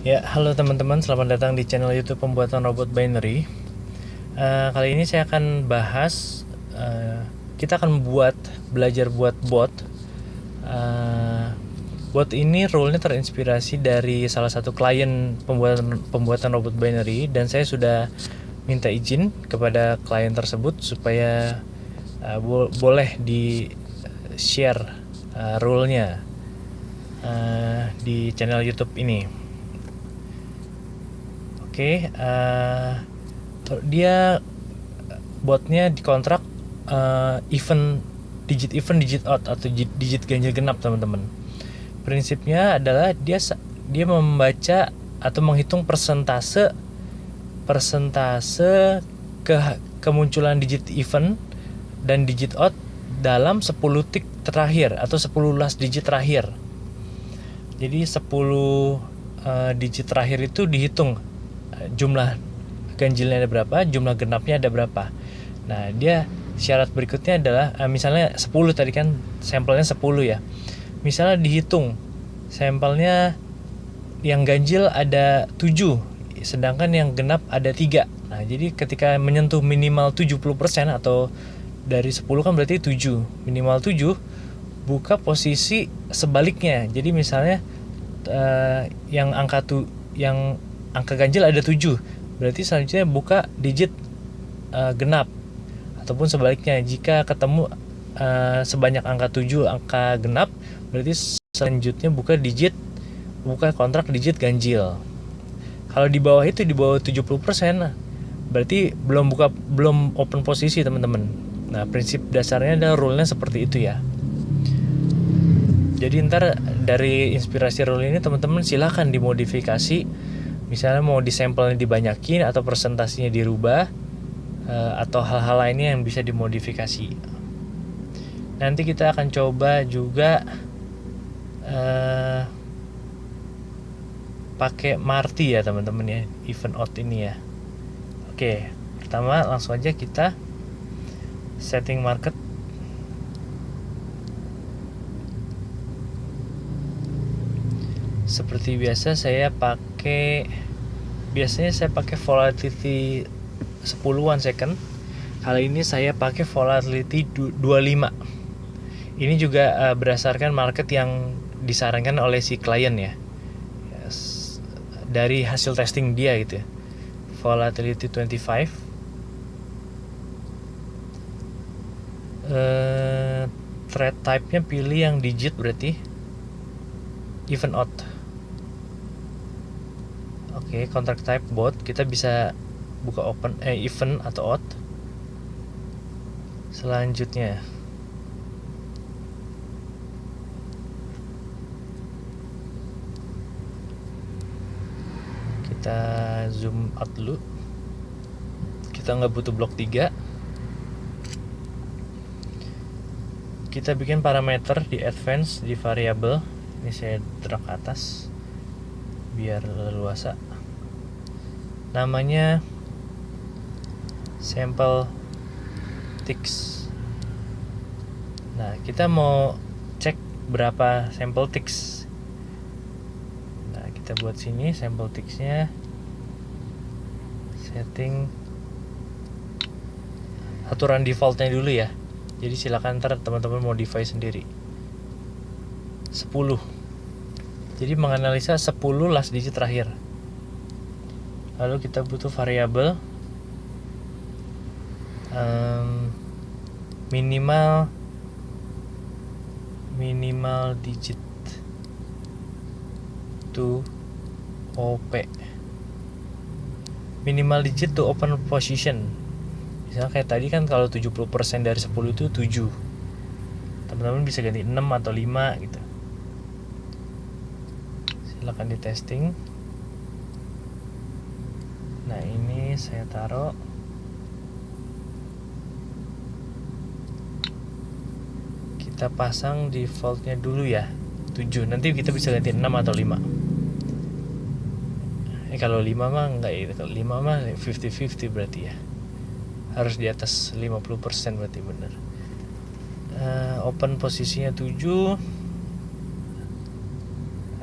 Ya, halo teman-teman, selamat datang di channel YouTube pembuatan robot binary. Kali ini saya akan bahas, kita akan belajar buat bot. Bot ini rule-nya terinspirasi dari salah satu klien pembuatan robot binary, dan saya sudah minta izin kepada klien tersebut supaya boleh di share rule-nya di channel YouTube ini. Oke, dia botnya dikontrak digit odd atau digit ganjil genap, teman-teman. Prinsipnya adalah dia membaca atau menghitung persentase kemunculan digit even dan digit odd dalam 10 tick terakhir atau 10 last digit terakhir. Jadi 10 digit terakhir itu dihitung jumlah ganjilnya ada berapa, jumlah genapnya ada berapa. Nah, dia syarat berikutnya adalah misalnya 10 tadi kan sampelnya 10 ya. Misalnya dihitung sampelnya yang ganjil ada 7, sedangkan yang genap ada 3. Nah, jadi ketika menyentuh minimal 70% atau dari 10 kan berarti 7, minimal 7, buka posisi sebaliknya. Jadi misalnya yang angka ganjil ada 7, berarti selanjutnya buka digit genap, ataupun sebaliknya jika ketemu sebanyak angka 7 angka genap, berarti selanjutnya buka kontrak digit ganjil. Kalau di bawah itu, di bawah 70%, berarti belum open posisi, teman-teman. Nah, prinsip dasarnya adalah rule-nya seperti itu ya. Jadi ntar dari inspirasi rule ini teman-teman silahkan dimodifikasi. Misalnya mau disampelnya dibanyakin atau presentasinya dirubah, atau hal-hal lainnya yang bisa dimodifikasi. Nanti kita akan coba juga pakai Marty ya teman-teman ya, event out ini ya. Oke, pertama langsung aja kita setting market. Seperti biasa biasanya saya pakai volatility 10-an second. Kali ini saya pakai volatility 25. Ini juga berdasarkan market yang disarankan oleh si klien ya. Dari hasil testing dia gitu ya. Volatility 25. Trade type-nya pilih yang digit, berarti even odd. Oke, contract type bot, kita bisa buka even atau odd. Selanjutnya kita zoom out dulu. Kita nggak butuh blok 3. Kita bikin parameter di advance, di variable. Ini saya drag ke atas biar leluasa. Namanya sample ticks. Nah, kita mau cek berapa sample ticks. Nah, kita buat sini sample ticksnya, setting aturan defaultnya dulu ya. Jadi silakan ntar teman-teman modify sendiri. 10. Jadi menganalisa 10 last digit terakhir. Lalu kita butuh variabel minimal digit to OP. Minimal digit to open position. Misalnya kayak tadi kan kalau 70% dari 10 itu 7. Teman-teman bisa ganti 6 atau 5 gitu. Silakan di testing. Nah, ini saya taruh. Kita pasang defaultnya dulu ya, 7. Nanti kita bisa ganti 6 atau 5. Kalau 5 mah enggak ya. Kalau 5 mah 50-50 berarti ya. Harus di atas 50% berarti benar. Open posisinya 7.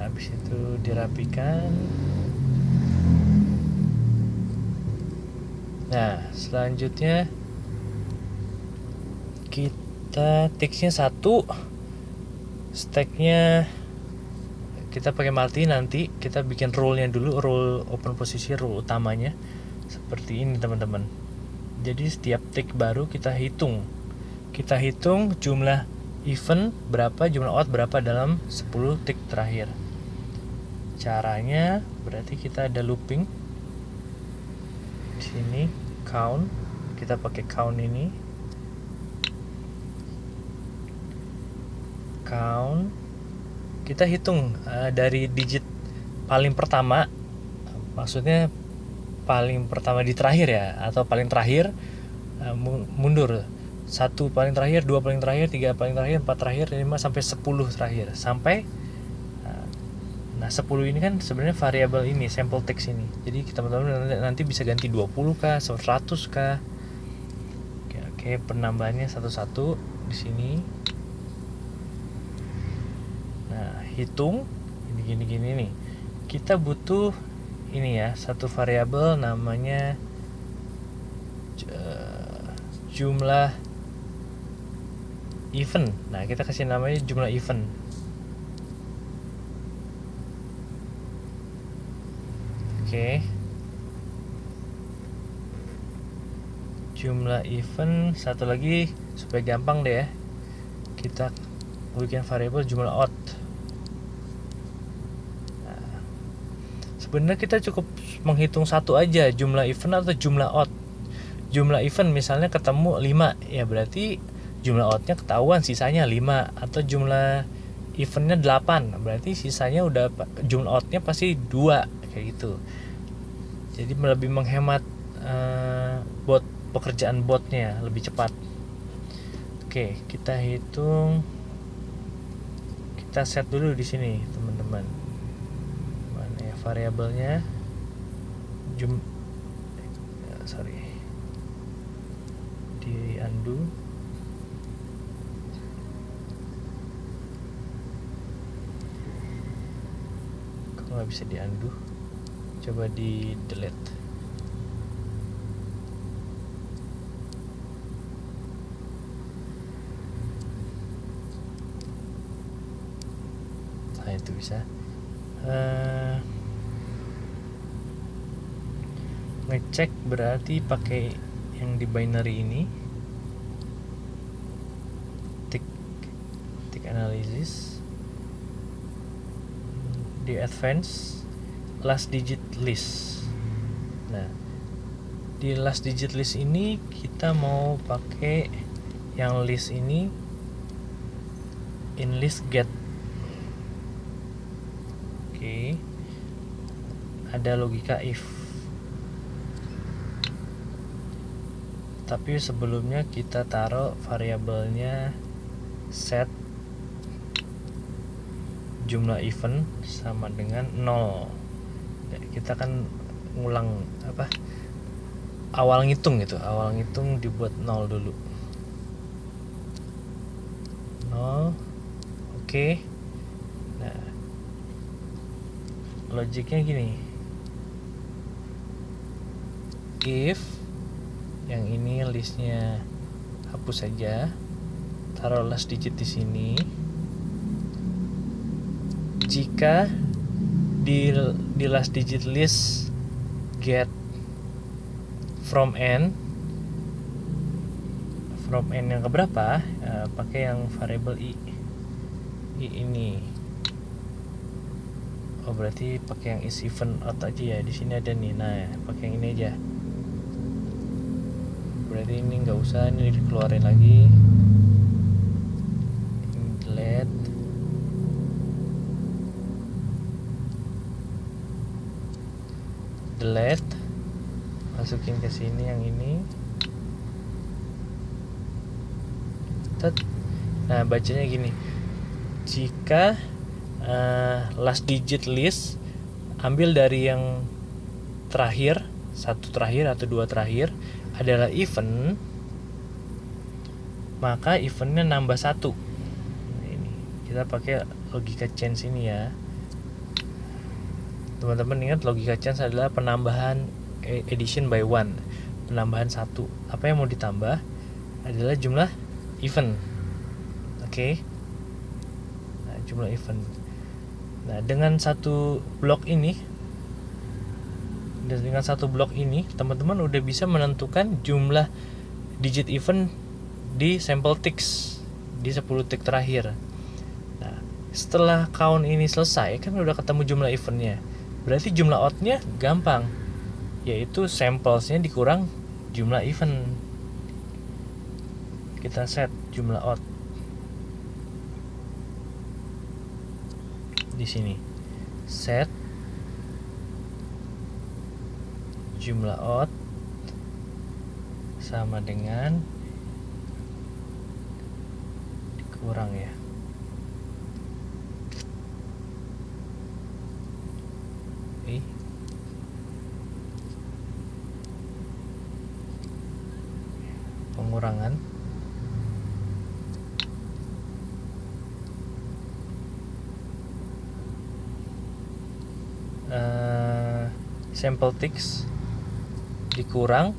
Habis itu dirapikan. Nah, selanjutnya kita text-nya 1, stack-nya kita pakai multi. Nanti kita bikin rule-nya dulu, rule open position, rule utamanya seperti ini teman-teman. Jadi setiap tick baru kita hitung jumlah event berapa, jumlah out berapa dalam 10 tick terakhir. Caranya berarti kita ada looping di sini, count, kita pakai count ini, count, kita hitung dari digit paling pertama, maksudnya paling pertama di terakhir ya, atau paling terakhir mundur 1 paling terakhir, 2 paling terakhir, 3 paling terakhir, 4 terakhir, 5 sampai 10 terakhir, sampai nah 10 ini kan sebenarnya variabel ini, sample text ini. Jadi teman-teman nanti bisa ganti 20 kah, 100 kah. Oke, penambahannya satu-satu di sini. Nah, hitung gini nih. Kita butuh ini ya, satu variabel namanya jumlah event. Nah, kita kasih namanya jumlah event. Oke. Jumlah event, satu lagi supaya gampang deh ya. Kita bikin variabel jumlah out. Nah, sebenarnya kita cukup menghitung satu aja, jumlah event atau jumlah out. Jumlah event misalnya ketemu 5, ya berarti jumlah outnya ketahuan sisanya 5, atau jumlah eventnya 8, berarti sisanya udah jumlah outnya pasti 2, kayak gitu. Jadi lebih menghemat pekerjaan botnya, lebih cepat. Oke, kita hitung, kita set dulu di sini teman-teman. Mana ya variabelnya? Di undo. Kok nggak bisa di undo? Coba di delete. Nah, itu bisa. Ngecek berarti pakai yang di binary ini, tick analysis, di advance last digit list. Nah, di last digit list ini kita mau pakai yang list ini, in list get. Oke. Ada logika if. Tapi sebelumnya kita taruh variabelnya set jumlah event sama dengan 0. Kita kan ngulang awal ngitung dibuat 0 dulu. 0. Oke. Nah, logiknya gini, if yang ini listnya hapus saja, taruh last digit di sini. Jika di last digit list get from n yang keberapa, pakai yang variabel i ini. Oh, berarti pakai yang is event out aja ya. Di sini ada nih. Nah, pakai yang ini aja. Berarti ini nggak usah, ini dikeluarin lagi. Delete, masukin ke sini yang ini. Nah, bacanya gini, jika last digit list ambil dari yang terakhir, 1 terakhir atau 2 terakhir adalah event, maka eventnya nambah 1. Nah, ini kita pakai logika change ini ya. Teman-teman ingat, logika change adalah penambahan addition by 1. penambahan 1. Apa yang mau ditambah adalah jumlah event. Oke. Nah, jumlah event. Nah, dengan satu blok ini, teman-teman udah bisa menentukan jumlah digit event di sampel ticks di 10 tick terakhir. Nah, setelah count ini selesai, kan udah ketemu jumlah eventnya. Berarti jumlah odd-nya gampang, yaitu samplesnya dikurang jumlah event. Kita set jumlah odd di sini. Set jumlah odd sama dengan dikurang ya. Pengurangan sample ticks dikurang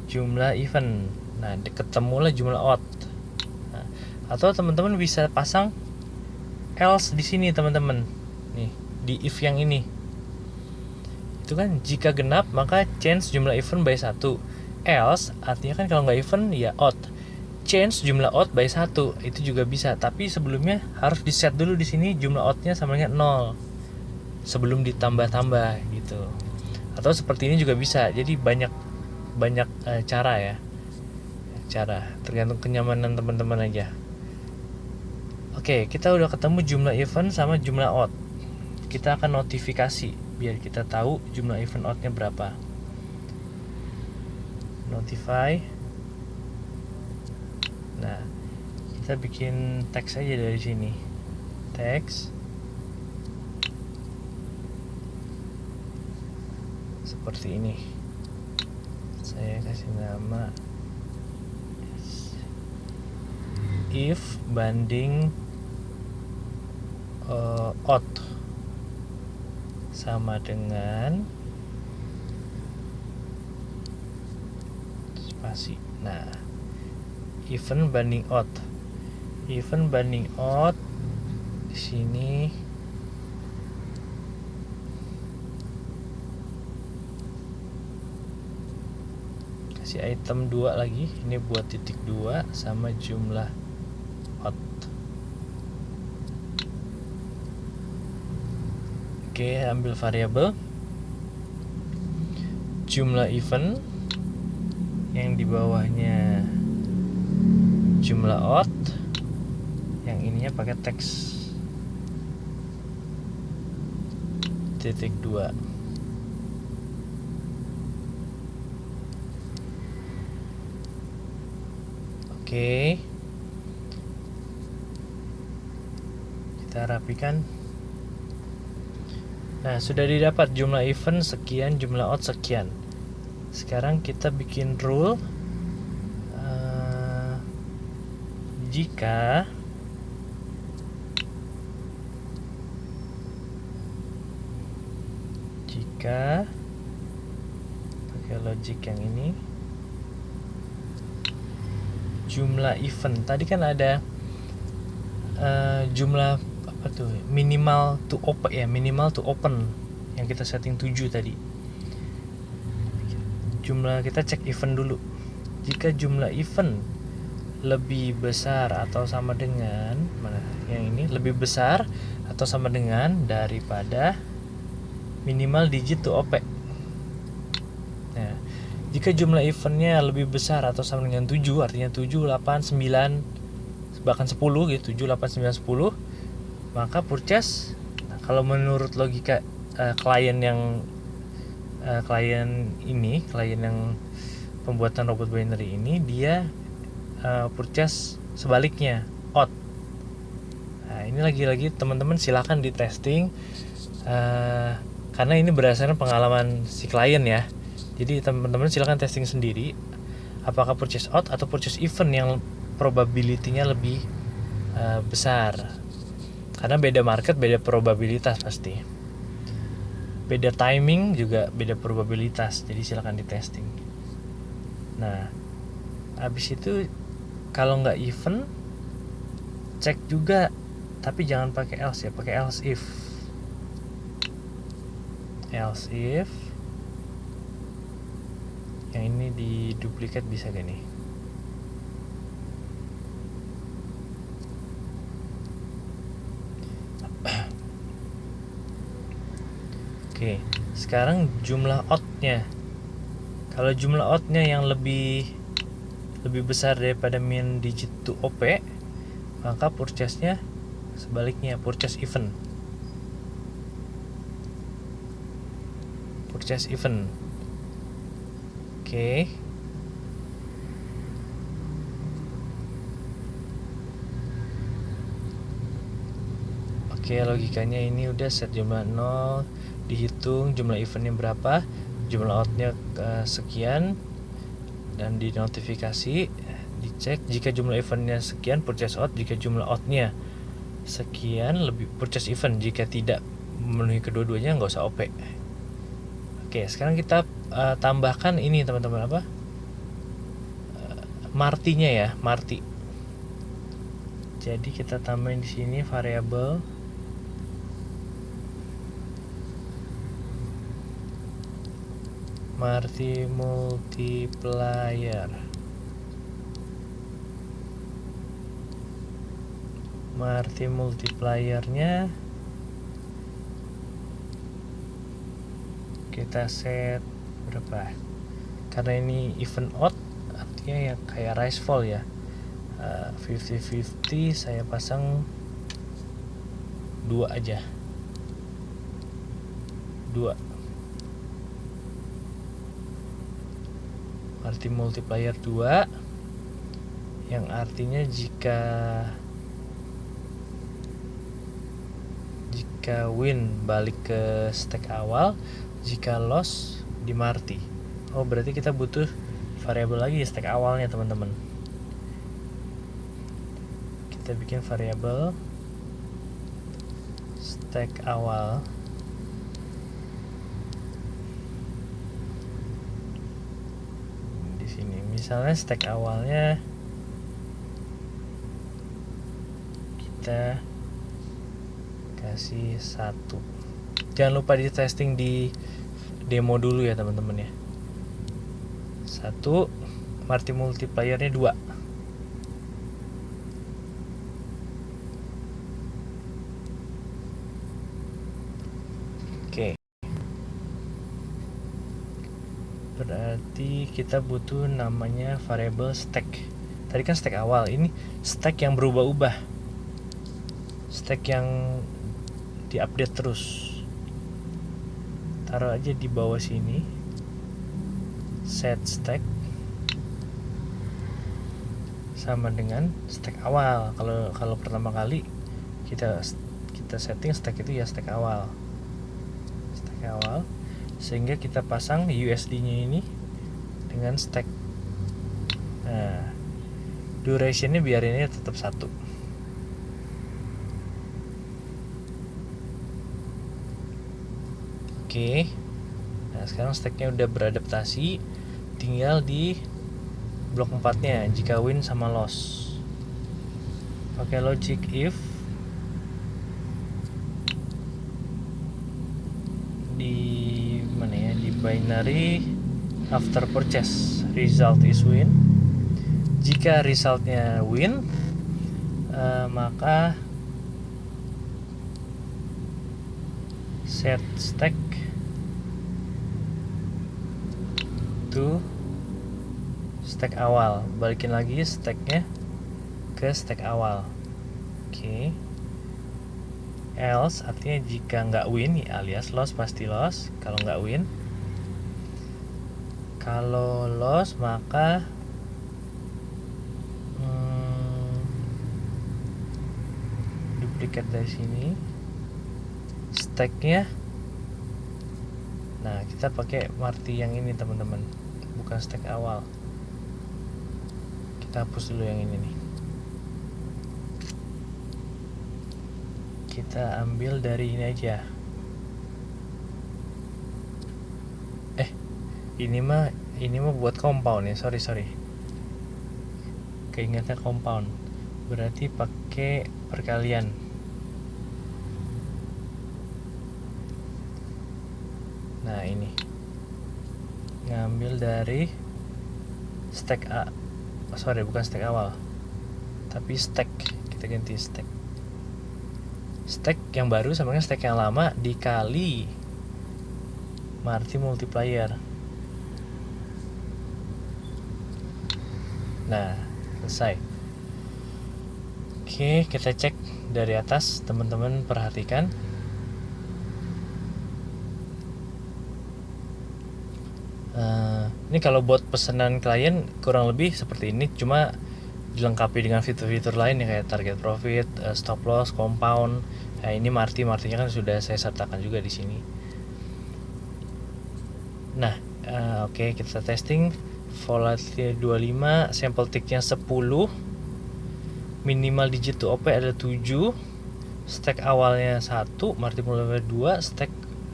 jumlah event. Nah, ketemulah jumlah odd. Nah, atau teman-teman bisa pasang else di sini teman-teman. Nih, di if yang ini. Itu kan jika genap maka change jumlah event by 1. Else artinya kan kalau nggak event ya odd. Change jumlah odd by 1 itu juga bisa, tapi sebelumnya harus di set dulu di sini jumlah odd-nya sama dengan 0 sebelum ditambah-tambah gitu. Atau seperti ini juga bisa. Jadi banyak cara ya. Cara tergantung kenyamanan teman-teman aja. Oke, kita udah ketemu jumlah event sama jumlah odd. Kita akan notifikasi biar kita tahu jumlah event odd-nya berapa. Notify. Nah, kita bikin teks aja dari sini. Teks seperti ini. Saya kasih nama if banding odd sama dengan spasi. Nah, event banding odd. Event banding odd di sini kasih item 2 lagi. Ini buat titik 2 sama jumlah odd. Oke, ambil variabel jumlah event yang di bawahnya jumlah odd, yang ininya pakai teks titik 2. Oke, kita rapikan. Nah, sudah didapat jumlah event sekian, jumlah odd sekian. Sekarang kita bikin rule jika pakai logic yang ini, jumlah event tadi kan ada jumlah apa tuh, minimal to open yang kita setting 7 tadi. Jumlah kita cek event dulu. Jika jumlah event lebih besar atau sama dengan mana yang ini, lebih besar atau sama dengan daripada minimal digit to op. Nah, jika jumlah eventnya lebih besar atau sama dengan 7, artinya 7, 8, 9 bahkan 10 gitu, 7, 8, 9, 10, maka purchase. Nah, kalau menurut logika klien yang pembuatan robot binary ini, dia purchase sebaliknya, odd. Nah, ini lagi-lagi teman-teman silakan di testing karena ini berdasarkan pengalaman si klien ya. Jadi teman-teman silakan testing sendiri apakah purchase odd atau purchase even yang probability-nya lebih besar. Karena beda market, beda probabilitas pasti. beda timing juga beda probabilitas, jadi silakan di testing. Nah habis itu kalau nggak even cek juga, tapi jangan pakai else ya, pakai else if yang ini di duplicate bisa gak nih? Oke, sekarang jumlah odd-nya. Kalau jumlah odd-nya yang lebih besar daripada min digit to OP, maka purchase-nya sebaliknya, purchase even. Oke. Oke, logikanya ini udah set jumlah 0, dihitung jumlah eventnya berapa, jumlah outnya sekian, dan di notifikasi dicek jika jumlah eventnya sekian purchase out, jika jumlah outnya sekian lebih purchase event, jika tidak memenuhi kedua-duanya nggak usah OP. Oke, sekarang kita tambahkan ini teman-teman, apa martinya ya, marti. Jadi kita tambahin di sini variabel marti multiplier. Marti multipliernya kita set berapa? Karena ini event odd, artinya ya kayak rise fall ya. 50-50 saya pasang 2 aja. 2. Marti multiplier 2 yang artinya jika win balik ke stack awal, jika loss di marti. Oh, berarti kita butuh variabel lagi stack awalnya teman-teman. Kita bikin variabel stack awal. Di sini misalnya stack awalnya kita kasih 1. Jangan lupa di testing di demo dulu ya teman-teman ya. 1, marti multipliernya 2. Oke. Berarti kita butuh namanya variabel stack. Tadi kan stack awal, ini stack yang berubah-ubah. Stack yang diupdate terus. Taruh aja di bawah sini. Set stack sama dengan stack awal. Kalau pertama kali kita setting stack itu ya stack awal. Sehingga kita pasang USD-nya ini dengan stack. Nah, duration-nya biarinnya tetap 1. Oke. Nah, sekarang stacknya udah beradaptasi, tinggal di blok 4-nya jika win sama loss. Pakai logic if di mana ya, di binary after purchase result is win. Jika resultnya win, maka set stack to stack awal, balikin lagi stacknya ke stack awal. Oke. Else artinya jika nggak win ya, alias loss, pasti loss. Kalau nggak win, kalau loss maka duplicate dari sini stacknya. Nah, kita pakai marti yang ini teman-teman, bukan stack awal. Kita hapus dulu yang ini nih. Kita ambil dari ini aja. ini mah buat compound ya, sorry keingetnya compound, berarti pakai perkalian. Nah ini ngambil dari stack bukan stack awal, tapi stack, kita ganti stack yang baru sama dengan stack yang lama dikali Marty multiplier. Nah, selesai. Oke, kita cek dari atas, teman-teman perhatikan. Ini kalau buat pesanan klien kurang lebih seperti ini, cuma dilengkapi dengan fitur-fitur lain ya, kayak target profit, stop loss, compound. Nah, ini Marty-nya kan sudah saya sertakan juga di sini. Nah, oke, kita testing. Volatility 25, sample ticknya 10, minimal digit to OP ada 7, stack awalnya 1, Marty multiplier 2,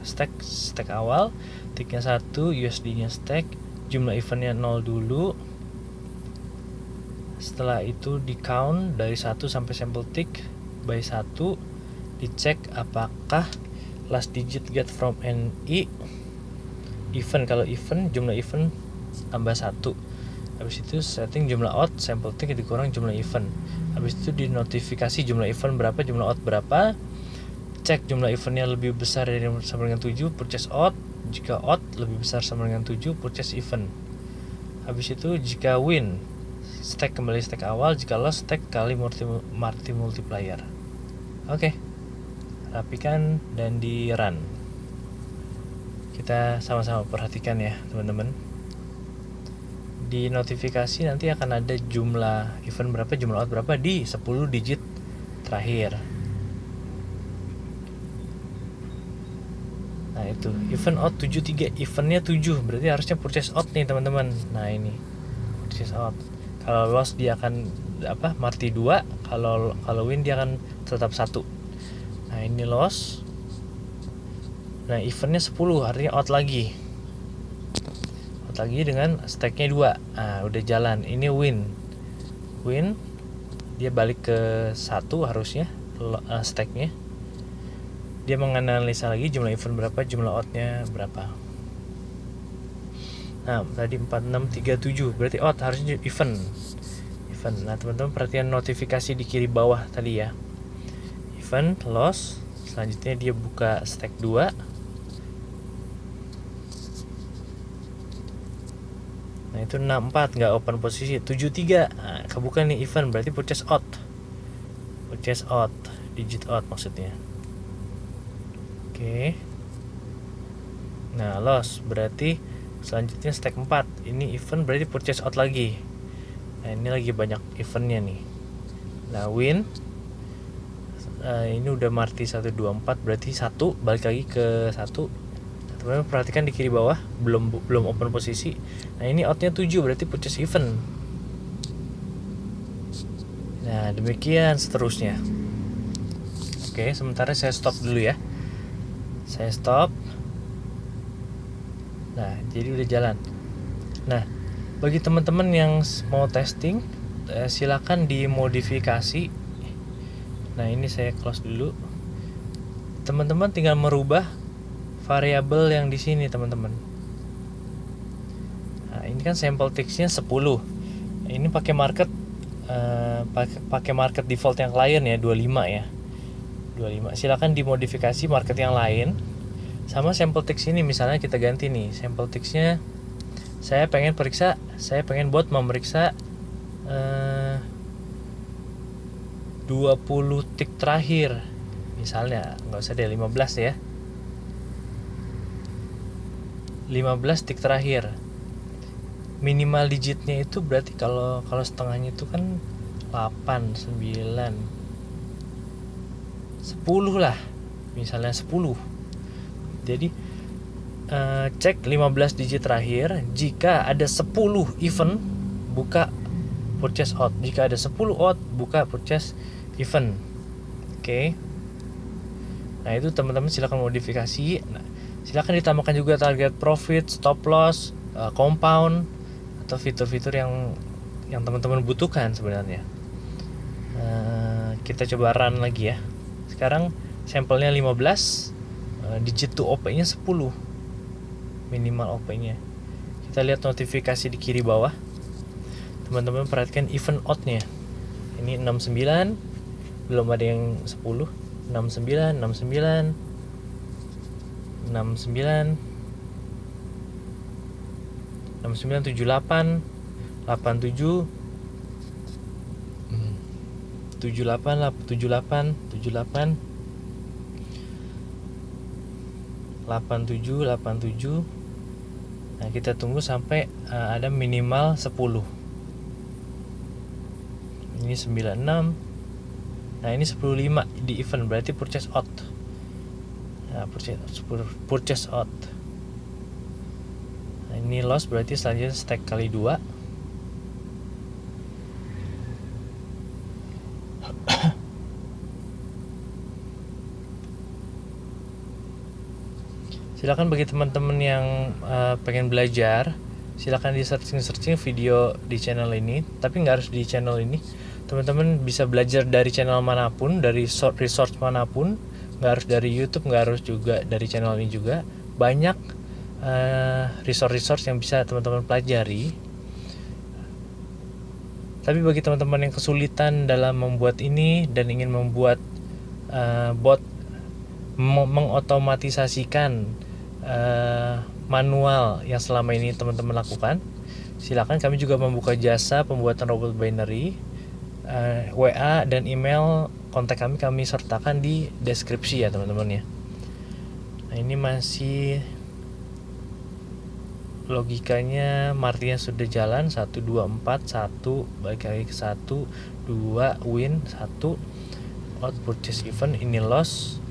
stack awal, ticknya 1, USD nya stack, jumlah eventnya 0 dulu. Setelah itu di count dari 1 sampai sample tick by 1, dicek apakah last digit get from NI event. Kalau event, jumlah event tambah 1. Habis itu setting jumlah odd sample tick dikurang jumlah event. Habis itu di notifikasi jumlah event berapa, jumlah odd berapa. Cek jumlah eventnya lebih besar dari sama dengan 7, purchase odd. Jika odd lebih besar sama dengan 7, purchase event. Habis itu jika win, stack kembali stack awal. Jika loss, stack kali Marty multiplier. Oke, rapikan dan di run. Kita sama-sama perhatikan ya teman-teman. Di notifikasi nanti akan ada jumlah event berapa, jumlah odd berapa di 10 digit terakhir. Nah itu event odd 73, eventnya 7, berarti harusnya purchase odd nih teman-teman. Nah ini purchase odd. Kalau loss dia akan Marty 2, kalau win dia akan tetap 1. Nah ini loss. Nah eventnya 10, artinya odd lagi dengan stacknya 2. Nah udah jalan. Ini win dia balik ke 1 harusnya stacknya. Dia menganalisa lagi jumlah event berapa, jumlah oddnya berapa. Nah tadi 4637 berarti odd, harusnya event. Nah teman-teman perhatikan notifikasi di kiri bawah tadi ya, event, loss. Selanjutnya dia buka stack 2. Nah itu 64 nggak open posisi. 73 kebuka nih event, berarti purchase odd digit odd maksudnya. Oke. Nah loss berarti selanjutnya stack 4. Ini event berarti purchase odd lagi. Nah ini lagi banyak eventnya nih. Nah win, ini udah Marty 124, berarti 1 balik lagi ke 1. Teman-teman perhatikan di kiri bawah belum open posisi. Nah ini outnya 7, berarti purchase event. Nah demikian seterusnya. Oke, sementara saya stop dulu ya. Saya stop. Nah jadi udah jalan. Nah bagi teman-teman yang mau testing, silakan dimodifikasi. Nah ini saya close dulu. Teman-teman tinggal merubah variabel yang di sini teman-teman. Nah, ini kan sample ticksnya 10. Ini pakai market pakai market default yang klien ya, 25 ya. 25. Silakan dimodifikasi market yang lain. Sama sample ticks ini misalnya kita ganti nih. Sample ticksnya saya pengen buat memeriksa 20 tick terakhir. Misalnya, enggak usah deh 15 ya. 15 tick terakhir. Minimal digitnya itu berarti kalau setengahnya itu kan 8, 9, 10 lah. Misalnya 10. Jadi cek 15 digit terakhir. Jika ada 10 event, buka purchase odd. Jika ada 10 odd, buka purchase event. Oke. Nah itu teman-teman silakan modifikasi. Nah, silakan ditambahkan juga target profit, stop loss, compound atau fitur-fitur yang teman-teman butuhkan sebenarnya. Kita coba run lagi ya. Sekarang sampelnya 15, digit to OP-nya 10 minimal OP-nya. Kita lihat notifikasi di kiri bawah. Teman-teman perhatikan event out-nya. Ini 69, belum ada yang 10. 69, 69, 69, 69, 78, 87, 78, 78, 78, 87, 87. Nah, kita tunggu sampai ada minimal 10. Ini 96. Nah, ini 105 di event, berarti purchase out. Nah, purchase out. Nah, ini loss, berarti selanjutnya stack kali 2. Silakan bagi teman-teman yang pengen belajar, silakan di searching video di channel ini. Tapi nggak harus di channel ini. Teman-teman bisa belajar dari channel manapun, dari resource manapun. Nggak harus dari YouTube, nggak harus juga dari channel ini juga. Banyak resource yang bisa teman-teman pelajari. Tapi bagi teman-teman yang kesulitan dalam membuat ini dan ingin membuat bot mengotomatisasikan manual yang selama ini teman-teman lakukan, silakan. Kami juga membuka jasa pembuatan robot binary. WA dan email kontak kami sertakan di deskripsi ya teman-teman ya. Nah, ini masih logikanya, Martinya sudah jalan 1 2 4 1 balik lagi ke 1 2 win 1 out purchase event, ini loss.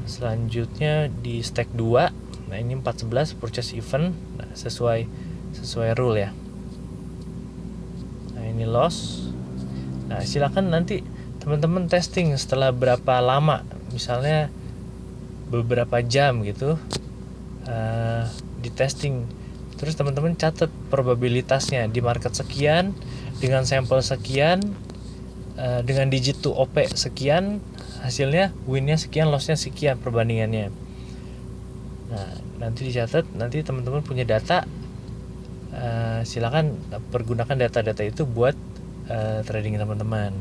Selanjutnya di stack 2. Nah, ini 411 purchase event. Nah, sesuai rule ya. Nah, ini loss. Nah, silakan nanti teman-teman testing setelah berapa lama, misalnya beberapa jam gitu, di testing. Terus teman-teman catat probabilitasnya di market sekian, dengan sampel sekian, dengan digit to OP sekian, hasilnya winnya sekian, lossnya sekian perbandingannya. Nah, nanti dicatat, nanti teman-teman punya data. Silakan pergunakan data-data itu buat trading teman-teman.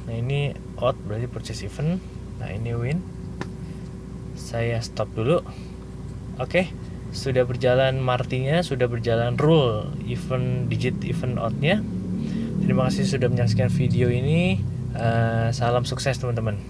Nah, ini out berarti purchase event. Nah, ini win. Saya stop dulu. Oke, sudah berjalan Martinya, sudah berjalan rule event digit event out-nya. Terima kasih sudah menyaksikan video ini. Salam sukses teman-teman.